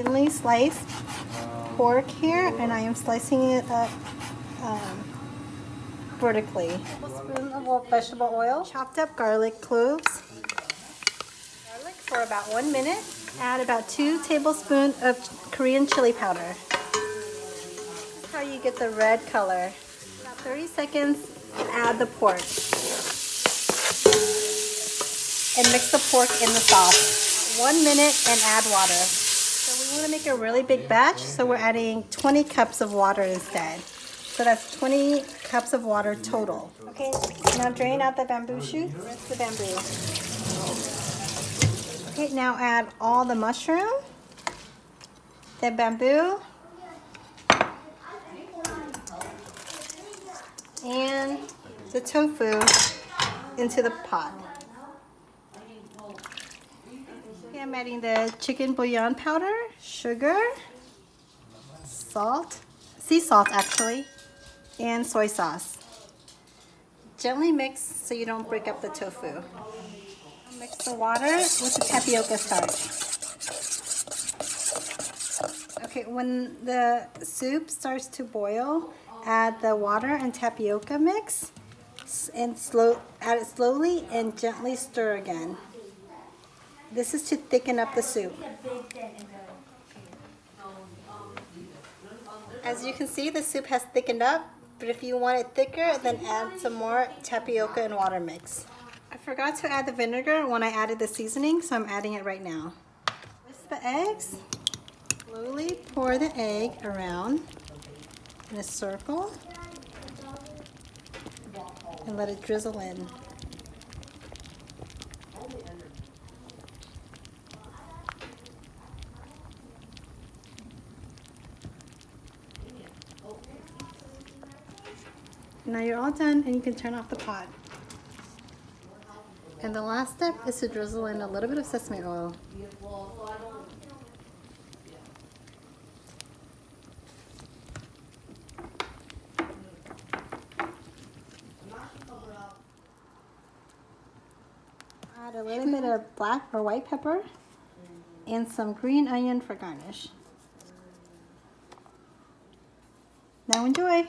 thinly sliced pork here, and I am slicing it up vertically. A tablespoon of vegetable oil, chopped up garlic cloves, garlic for about 1 minute. Add about 2 tablespoons of Korean chili powder. That's how you get the red color. About 30 seconds, add the pork. And mix the pork in the sauce. 1 minute and add water. So we want to make a really big batch, so we're adding 20 cups of water instead. So that's 20 cups of water total. Okay, now drain out the bamboo shoots. Rinse the bamboo. Okay, now add all the mushroom, the bamboo, and the tofu into the pot. Okay, I'm adding the chicken bouillon powder, sugar, salt, sea salt actually, and soy sauce. Gently mix so you don't break up the tofu. Mix the water with the tapioca starch. Okay, when the soup starts to boil, add the water and tapioca mix and add it slowly and gently stir again. This is to thicken up the soup. As you can see, the soup has thickened up, but if you want it thicker, then add some more tapioca and water mix. I forgot to add the vinegar when I added the seasoning, so I'm adding it right now. Whisk the eggs. Slowly pour the egg around in a circle and let it drizzle in. Now you're all done and you can turn off the pot. And the last step is to drizzle in a little bit of sesame oil. Add a little bit of black or white pepper and some green onion for garnish. Now enjoy!